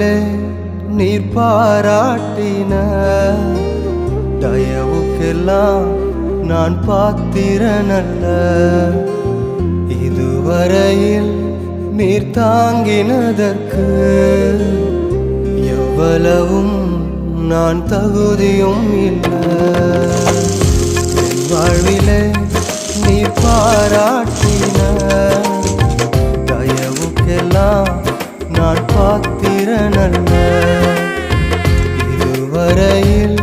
வாழ்விலே நீர் பாராட்டின தயவுக்கெல்லாம் நான் பாத்திரனல்ல. இதுவரையில் நீர் தாங்கினதற்கு எவ்வளவும் நான் தகுதியும் இல்லை. என் வாழ்விலே நீர் பாராட்டின தயவுக்கெல்லாம் நான் பாத்திரனல்ல. இதுவரையில்